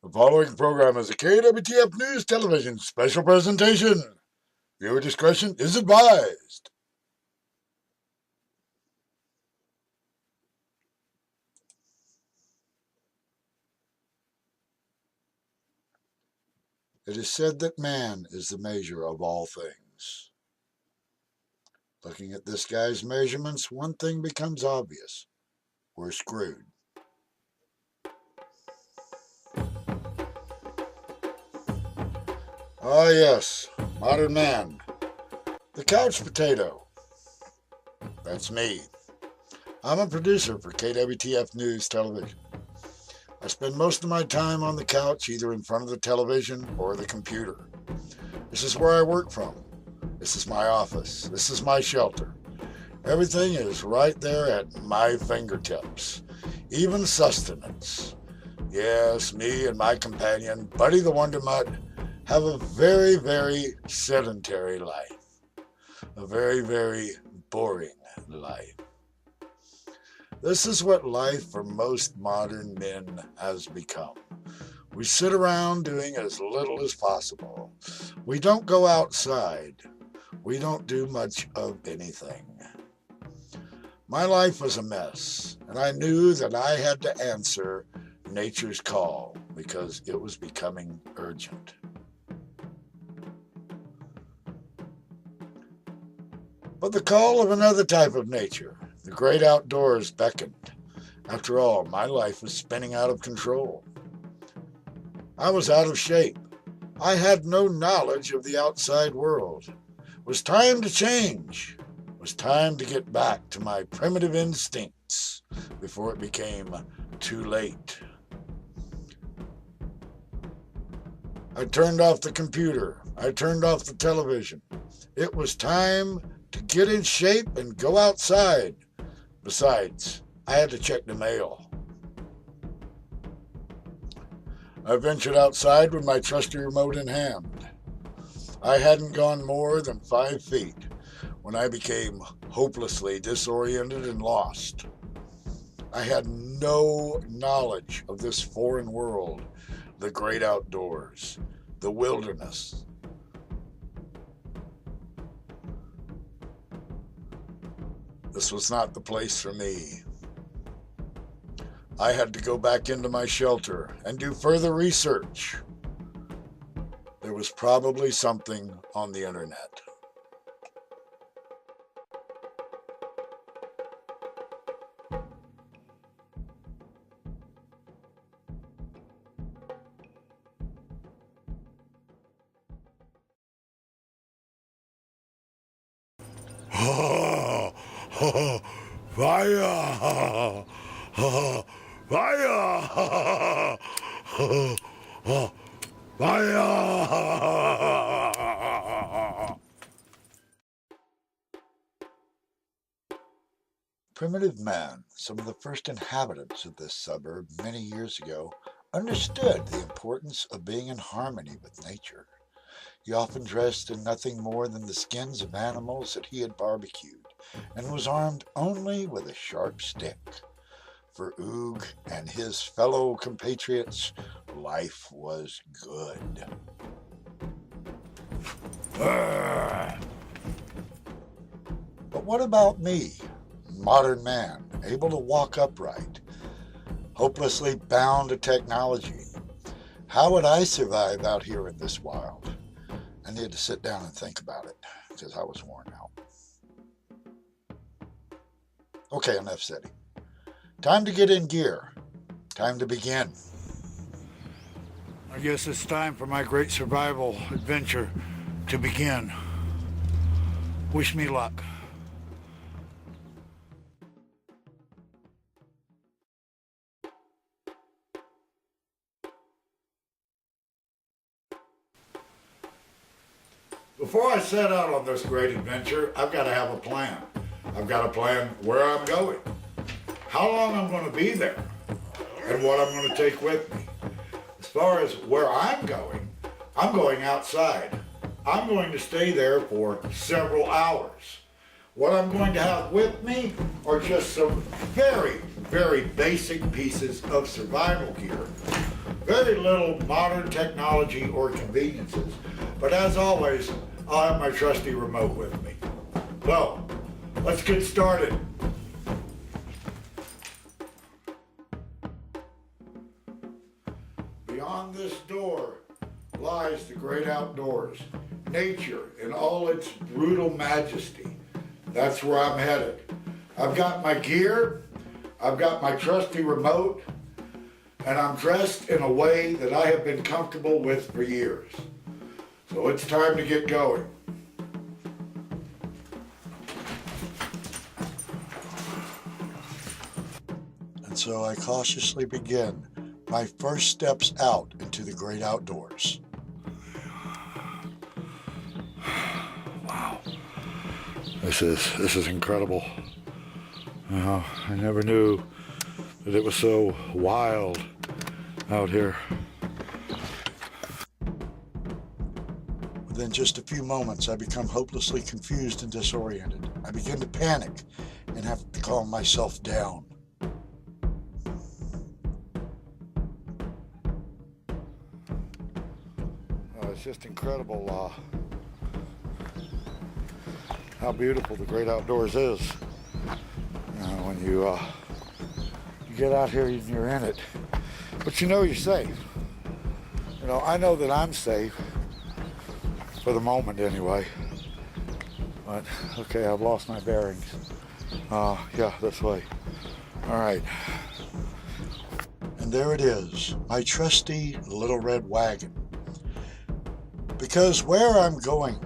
The following program is a KWTF News Television special presentation. Viewer discretion is advised. It is said that man is the measure of all things. Looking at this guy's measurements, one thing becomes obvious. We're screwed. Ah, yes, modern man. The couch potato. That's me. I'm a producer for KWTF News Television. I spend most of my time on the couch, either in front of the television or the computer. This is where I work from. This is my office. This is my shelter. Everything is right there at my fingertips. Even sustenance. Yes, me and my companion, Buddy the Wonder Mutt, have a very, very sedentary life. A very, very boring life. This is what life for most modern men has become. We sit around doing as little as possible. We don't go outside. We don't do much of anything. My life was a mess, and I knew that I had to answer nature's call because it was becoming urgent. But the call of another type of nature, the great outdoors, beckoned. After all, my life was spinning out of control. I was out of shape. I had no knowledge of the outside world. It was time to change. It was time to get back to my primitive instincts before it became too late. I turned off the computer. I turned off the television. It was time to get in shape and go outside. Besides, I had to check the mail. I ventured outside with my trusty remote in hand. I hadn't gone more than 5 feet when I became hopelessly disoriented and lost. I had no knowledge of this foreign world, the great outdoors, the wilderness. This was not the place for me. I had to go back into my shelter and do further research. There was probably something on the internet. Fire! Fire! Fire! Primitive man, some of the first inhabitants of this suburb many years ago, understood the importance of being in harmony with nature. He often dressed in nothing more than the skins of animals that he had barbecued, and was armed only with a sharp stick. For Oog and his fellow compatriots, life was good. But what about me, modern man, able to walk upright, hopelessly bound to technology? How would I survive out here in this wild? I needed to sit down and think about it because I was worn out. Okay, enough said. Time to get in gear. Time to begin. I guess it's time for my great survival adventure to begin. Wish me luck. Before I set out on this great adventure, I've got to have a plan. I've got to plan where I'm going, how long I'm going to be there, and what I'm going to take with me. As far as where I'm going outside. I'm going to stay there for several hours. What I'm going to have with me are just some very, very basic pieces of survival gear. very little modern technology or conveniences, but as always, I'll have my trusty remote with me. So, let's get started. Beyond this door lies the great outdoors, nature in all its brutal majesty. That's where I'm headed. I've got my gear, I've got my trusty remote, and I'm dressed in a way that I have been comfortable with for years. So it's time to get going. And so I cautiously begin my first steps out into the great outdoors. Wow. This is incredible. I never knew that it was so wild out here. Within just a few moments, I become hopelessly confused and disoriented. I begin to panic and have to calm myself down. It's just incredible how beautiful the great outdoors is. When you get out here and you're in it. But you're safe. I know that I'm safe. For the moment anyway. But, okay, I've lost my bearings. Yeah, this way. All right. And there it is, my trusty little red wagon. Because where I'm going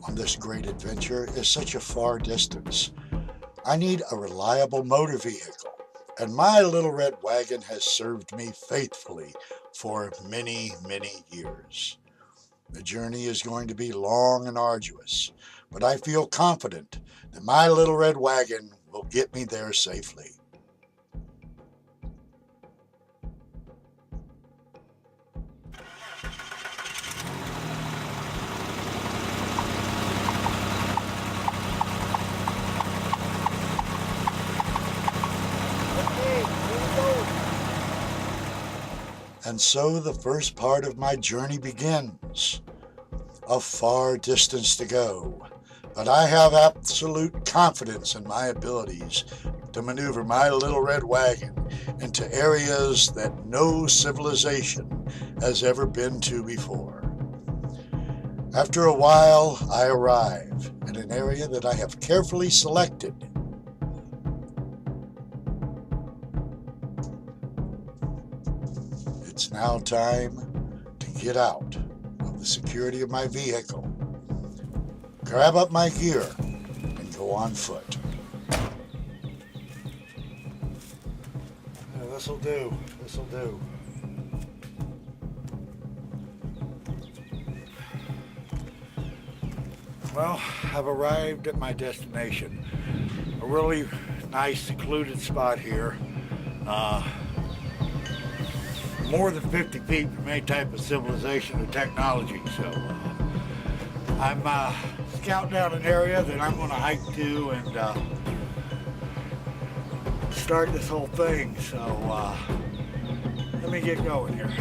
on this great adventure is such a far distance, I need a reliable motor vehicle, and my little red wagon has served me faithfully for many, many years. The journey is going to be long and arduous, but I feel confident that my little red wagon will get me there safely. And so the first part of my journey begins. A far distance to go, but I have absolute confidence in my abilities to maneuver my little red wagon into areas that no civilization has ever been to before. After a while, I arrive in an area that I have carefully selected. It's now time to get out of the security of my vehicle, grab up my gear, and go on foot. Yeah, this'll do. Well, I've arrived at my destination. A really nice secluded spot here. More than 50 feet from any type of civilization or technology. So I'm scouting out an area that I'm going to hike to and start this whole thing. So let me get going here.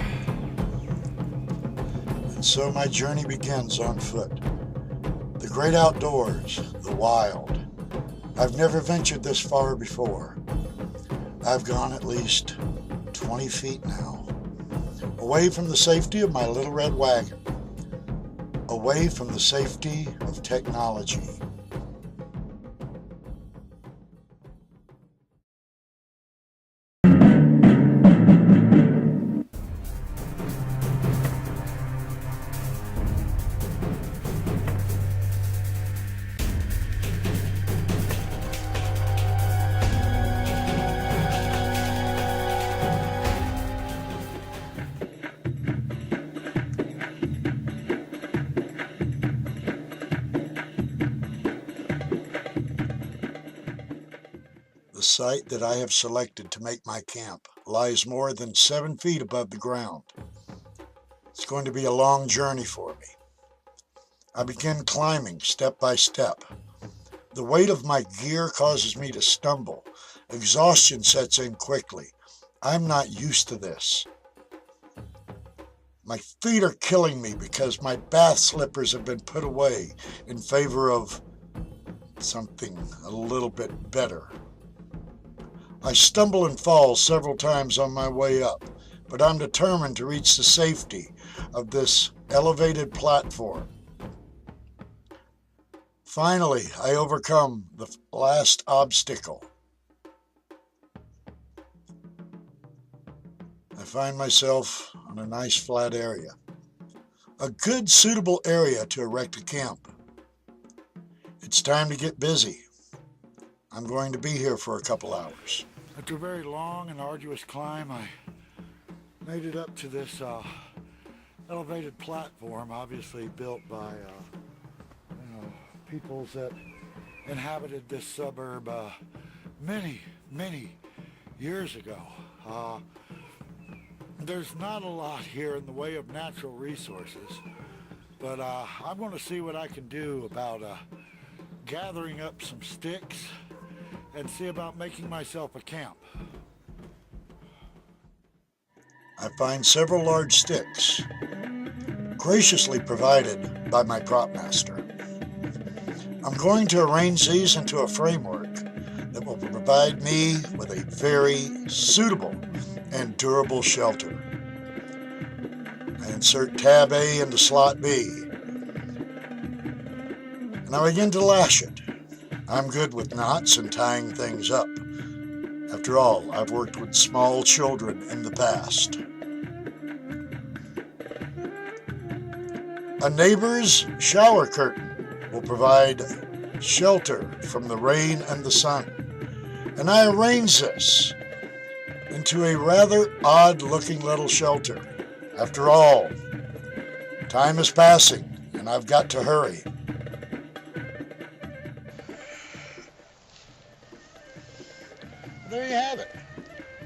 And so my journey begins on foot. The great outdoors, the wild. I've never ventured this far before. I've gone at least 20 feet now. Away from the safety of my little red wagon. Away from the safety of technology. The site that I have selected to make my camp lies more than 7 feet above the ground. It's going to be a long journey for me. I begin climbing step by step. The weight of my gear causes me to stumble. Exhaustion sets in quickly. I'm not used to this. My feet are killing me because my bath slippers have been put away in favor of something a little bit better. I stumble and fall several times on my way up, but I'm determined to reach the safety of this elevated platform. Finally, I overcome the last obstacle. I find myself on a nice flat area, a good suitable area to erect a camp. It's time to get busy. I'm going to be here for a couple hours. After a very long and arduous climb, I made it up to this elevated platform, obviously built by peoples that inhabited this suburb many years ago. There's not a lot here in the way of natural resources, but I'm going to see what I can do about gathering up some sticks and see about making myself a camp. I find several large sticks, graciously provided by my prop master. I'm going to arrange these into a framework that will provide me with a very suitable and durable shelter. I insert tab A into slot B, and I begin to lash it. I'm good with knots and tying things up. After all, I've worked with small children in the past. A neighbor's shower curtain will provide shelter from the rain and the sun, and I arrange this into a rather odd-looking little shelter. After all, time is passing, and I've got to hurry. There you have it.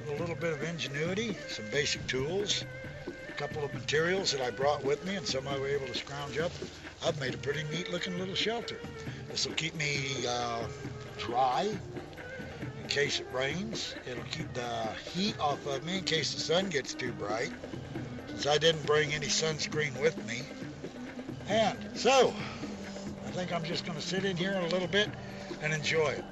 With a little bit of ingenuity, some basic tools, a couple of materials that I brought with me and some I was able to scrounge up, I've made a pretty neat-looking little shelter. This will keep me dry in case it rains. It'll keep the heat off of me in case the sun gets too bright, since I didn't bring any sunscreen with me. And so, I think I'm just going to sit in here in a little bit and enjoy it.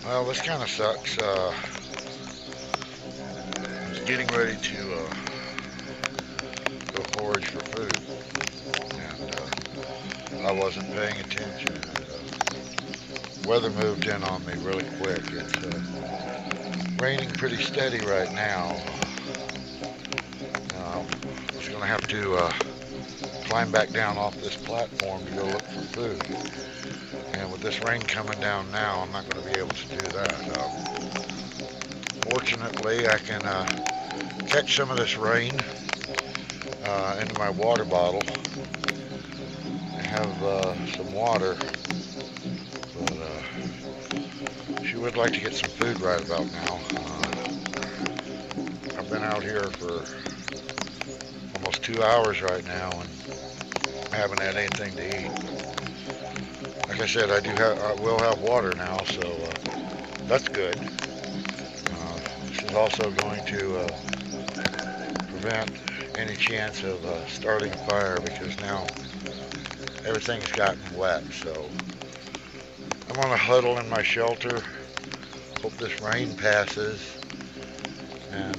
Well, this kind of sucks. I was getting ready to go forage for food, and I wasn't paying attention. Weather moved in on me really quick. It's raining pretty steady right now. I was going to have to climb back down off this platform to go look for food. And with this rain coming down now, I'm not going to be able to do that. Fortunately, I can catch some of this rain into my water bottle and have some water. But she would like to get some food right about now. I've been out here for almost 2 hours right now and I haven't had anything to eat. Like I said, I will have water now, so that's good. This is also going to prevent any chance of starting a fire because now everything's gotten wet. So I'm going to huddle in my shelter, hope this rain passes, and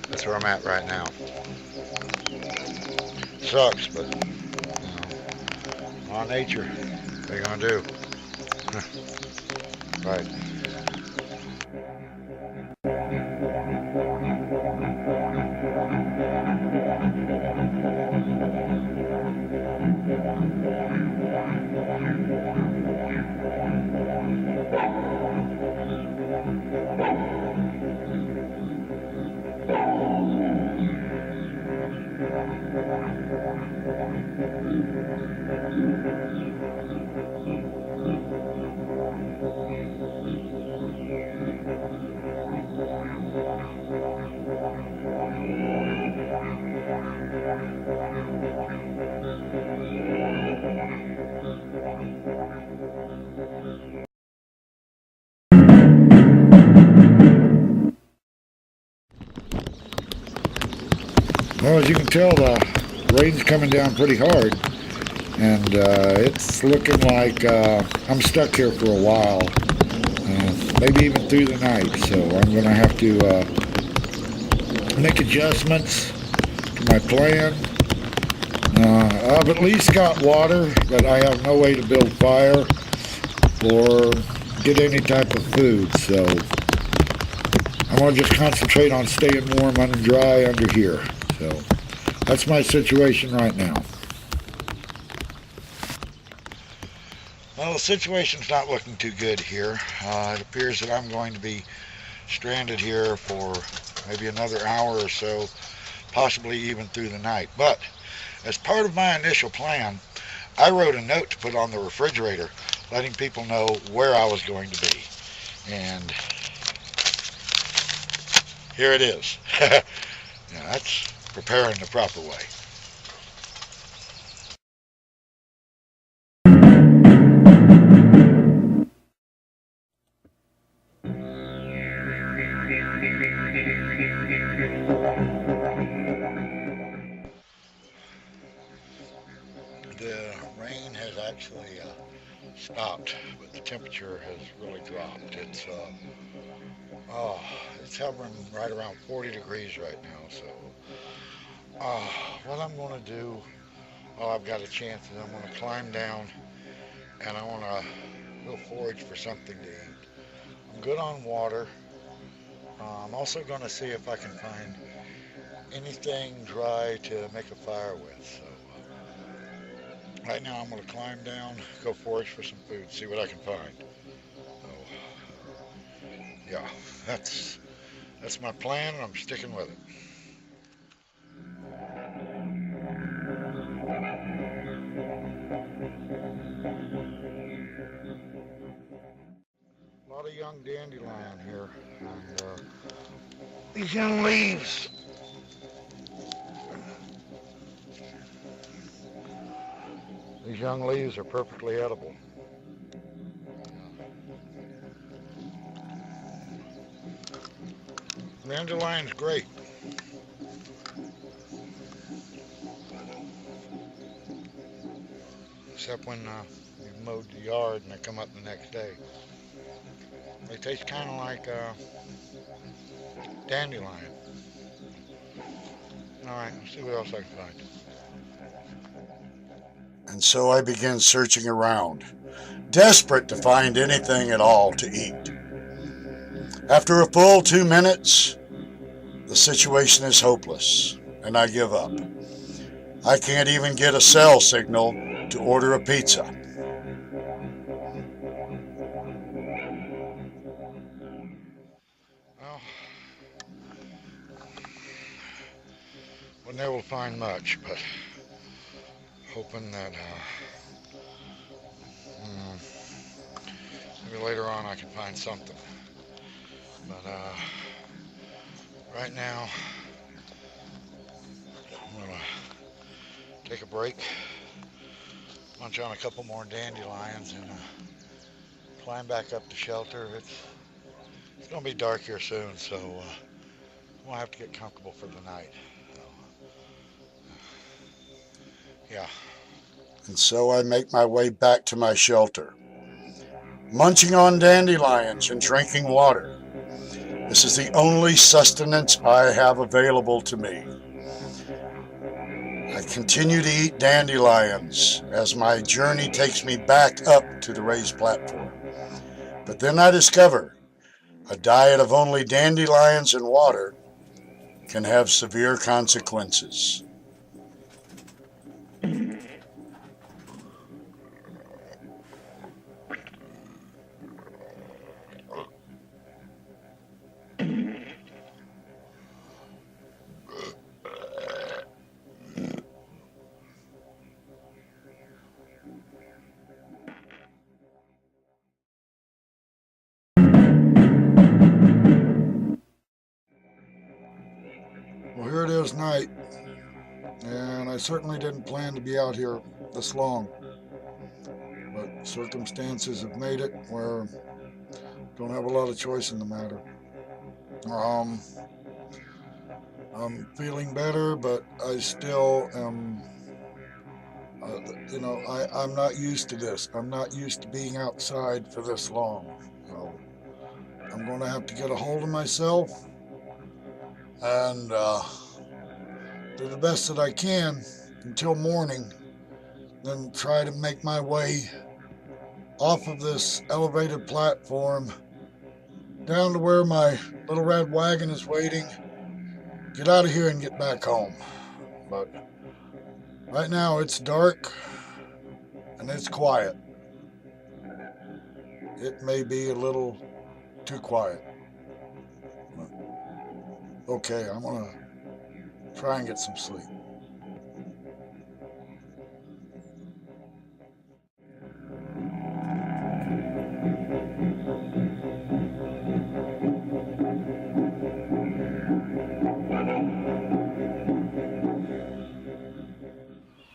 that's where I'm at right now. Sucks, but on nature, what are you gonna do? Right. Well, as you can tell, the rain's coming down pretty hard, and it's looking like I'm stuck here for a while, maybe even through the night. So I'm going to have to make adjustments to my plan. I've at least got water, but I have no way to build fire or get any type of food. So I'm going to just concentrate on staying warm and dry under here. So that's my situation right now. Well, the situation's not looking too good here. It appears that I'm going to be stranded here for maybe another hour or so, possibly even through the night. But as part of my initial plan, I wrote a note to put on the refrigerator letting people know where I was going to be. And here it is. Yeah, that's preparing the proper way. The rain has actually stopped, but the temperature has really dropped. It's hovering right around 40 degrees right now. So what I'm going to do while I've got a chance is I'm going to climb down and I want to go forage for something to eat. I'm good on water. I'm also going to see if I can find anything dry to make a fire with. So right now I'm going to climb down, go forage for some food, see what I can find. So yeah, that's my plan, and I'm sticking with it. A lot of young dandelion here, and these young leaves. These young leaves are perfectly edible. Dandelion's great. Except when you've mowed the yard and they come up the next day. They taste kind of like dandelion. Alright, let's see what else I can find. And so I began searching around, desperate to find anything at all to eat. After a full 2 minutes, the situation is hopeless, and I give up. I can't even get a cell signal to order a pizza. Well, wasn't able to find much, but hoping that maybe later on I can find something. But right now, I'm gonna take a break, munch on a couple more dandelions, and climb back up the shelter. It's gonna be dark here soon, so we'll have to get comfortable for the night. So, yeah. And so I make my way back to my shelter, munching on dandelions and drinking water. This is the only sustenance I have available to me. I continue to eat dandelions as my journey takes me back up to the raised platform. But then I discover a diet of only dandelions and water can have severe consequences. night, and I certainly didn't plan to be out here this long. But circumstances have made it where I don't have a lot of choice in the matter. I'm feeling better, but I still am, I'm not used to this. I'm not used to being outside for this long. So I'm going to have to get a hold of myself and do the best that I can until morning, then try to make my way off of this elevated platform down to where my little red wagon is waiting, get out of here and get back home. But right now it's dark and it's quiet. It may be a little too quiet. But okay, I'm gonna try and get some sleep.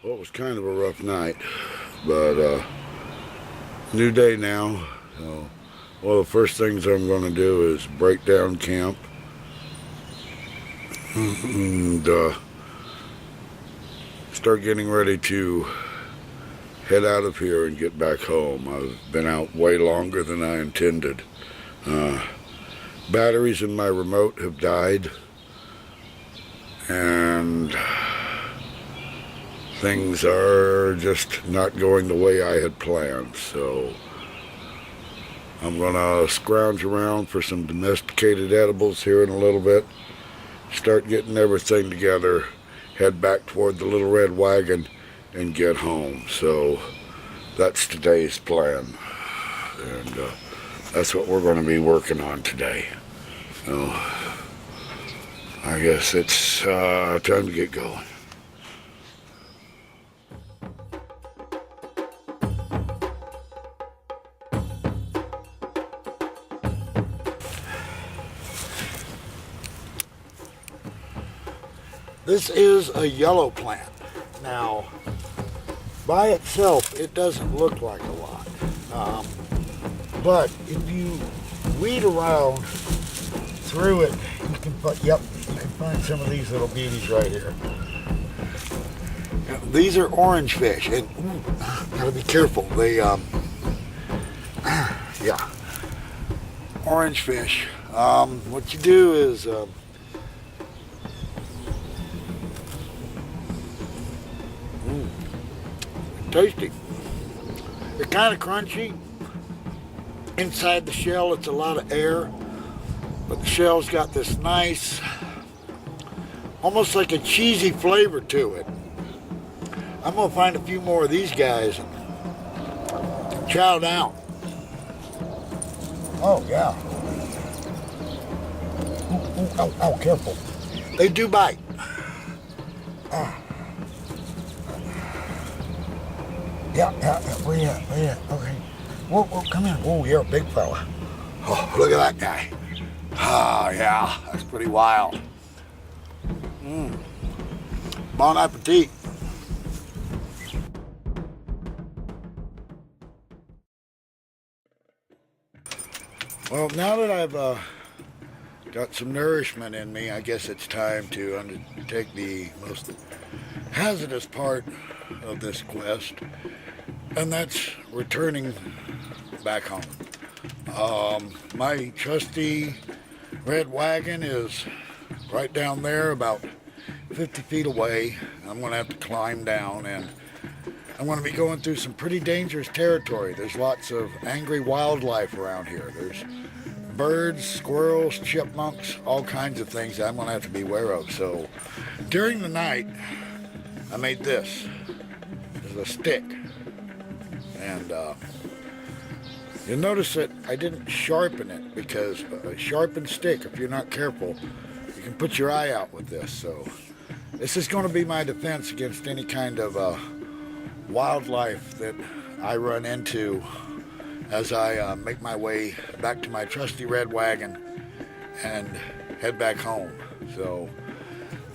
Well, it was kind of a rough night, but new day now. So, one of the first things I'm going to do is break down camp and start getting ready to head out of here and get back home. I've been out way longer than I intended. Batteries in my remote have died, and things are just not going the way I had planned. So I'm gonna scrounge around for some domesticated edibles here in a little bit, start getting everything together, head back toward the little red wagon and get home. So that's today's plan, and that's what we're going to be working on today. So I guess it's time to get going. This is a yellow plant. Now, by itself, it doesn't look like a lot. But if you weed around through it, you can find some of these little beauties right here. Now, these are orange fish, and gotta be careful. They, orange fish. What you do is, tasty. They're kind of crunchy. Inside the shell, it's a lot of air, but the shell's got this nice, almost like a cheesy flavor to it. I'm gonna find a few more of these guys and chow down. Oh yeah. Oh, careful. They do bite. Yeah, where you at? Okay. Whoa, come in. Whoa, you're a big fella. Oh, look at that guy. Oh, yeah, that's pretty wild. Bon appetit. Well, now that I've got some nourishment in me, I guess it's time to undertake the most hazardous part of this quest, and that's returning back home. My trusty red wagon is right down there, about 50 feet away. I'm going to have to climb down, and I'm going to be going through some pretty dangerous territory. There's lots of angry wildlife around here. There's birds, squirrels, chipmunks, all kinds of things that I'm going to have to be aware of. So during the night, I made this. This is a stick. And you'll notice that I didn't sharpen it, because a sharpened stick, if you're not careful, you can put your eye out with this. So this is going to be my defense against any kind of wildlife that I run into as I make my way back to my trusty red wagon and head back home. So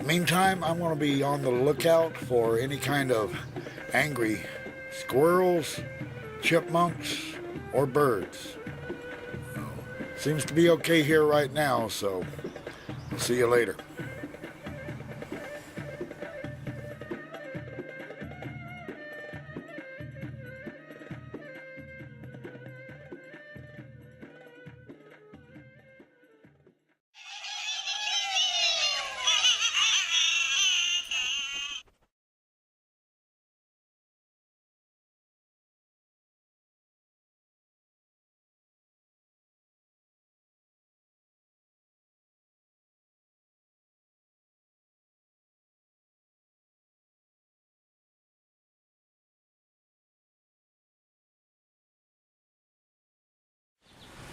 Meantime, I'm going to be on the lookout for any kind of angry squirrels, chipmunks, or birds. Seems to be okay here right now, so I'll see you later.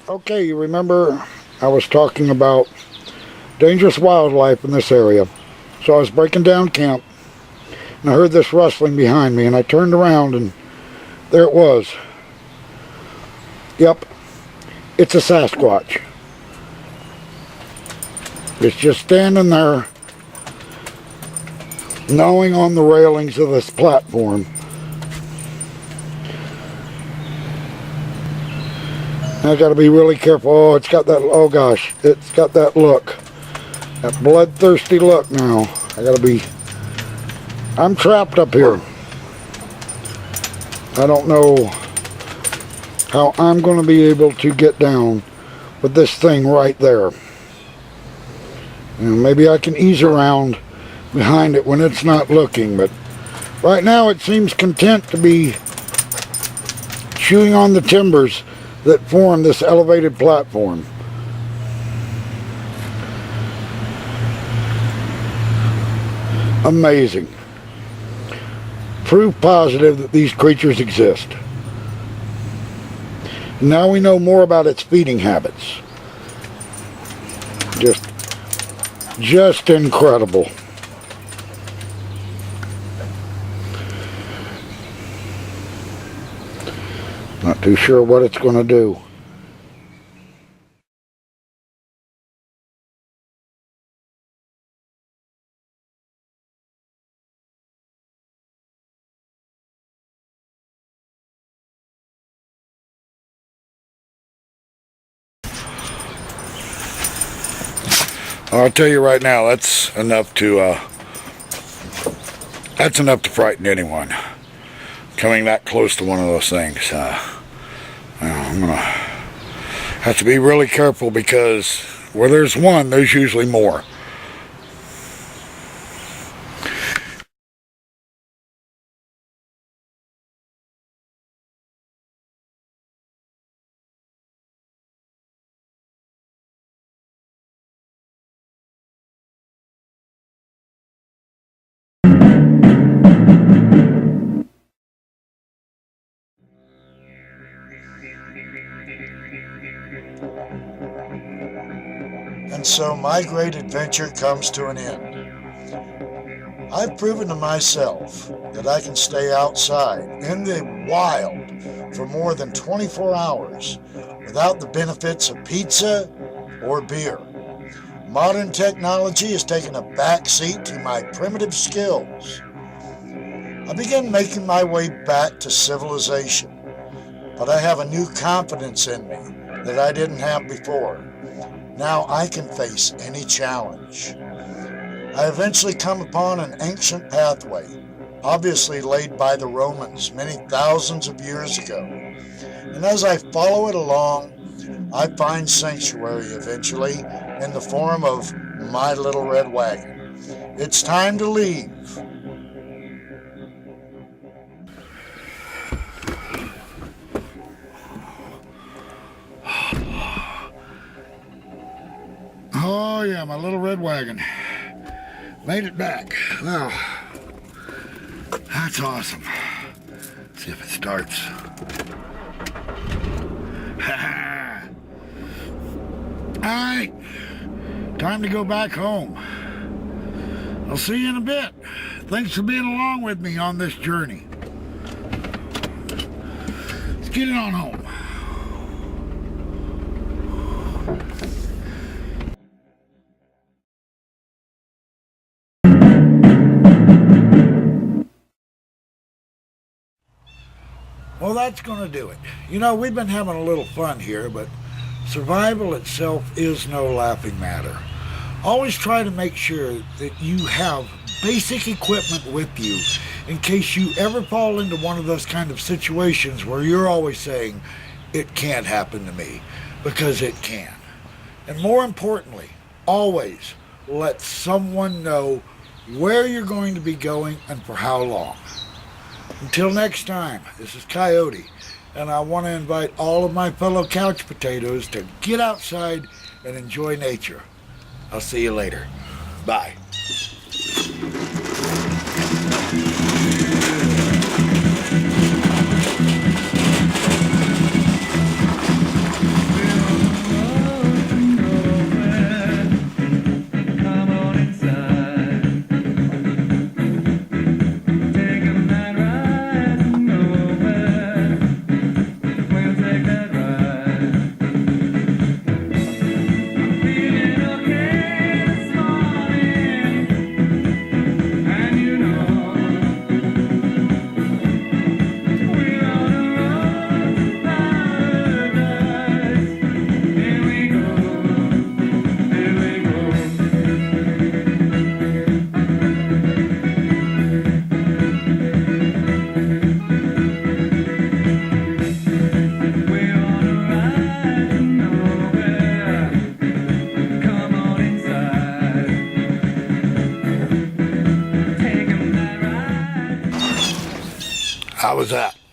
Okay, you remember I was talking about dangerous wildlife in this area. So I was breaking down camp, and I heard this rustling behind me, and I turned around, and there it was. Yep, it's a Sasquatch. It's just standing there, gnawing on the railings of this platform. I gotta be really careful. Oh, it's got that, oh gosh, it's got that look. That bloodthirsty look now. I'm trapped up here. I don't know how I'm going to be able to get down with this thing right there. You know, maybe I can ease around behind it when it's not looking, but right now it seems content to be chewing on the timbers that form this elevated platform. Amazing. Proof positive that these creatures exist. Now we know more about its feeding habits. Just incredible. Not too sure what it's going to do. I'll tell you right now, that's enough to frighten anyone. Coming that close to one of those things. I'm gonna have to be really careful because where there's one, there's usually more. And so my great adventure comes to an end. I've proven to myself that I can stay outside in the wild for more than 24 hours without the benefits of pizza or beer. Modern technology has taken a back seat to my primitive skills. I began making my way back to civilization, but I have a new confidence in me that I didn't have before. Now I can face any challenge. I eventually come upon an ancient pathway, obviously laid by the Romans many thousands of years ago. And as I follow it along, I find sanctuary eventually in the form of my little red wagon. It's time to leave. Oh yeah, my little red wagon. Made it back. Wow. That's awesome. Let's see if it starts. Alright. Time to go back home. I'll see you in a bit. Thanks for being along with me on this journey. Let's get it on home. Well, that's going to do it. You know, we've been having a little fun here, but survival itself is no laughing matter. Always try to make sure that you have basic equipment with you in case you ever fall into one of those kind of situations where you're always saying, it can't happen to me, because it can. And more importantly, always let someone know where you're going to be going and for how long. Until next time, this is Coyote, and I want to invite all of my fellow couch potatoes to get outside and enjoy nature. I'll see you later. Bye. How was that?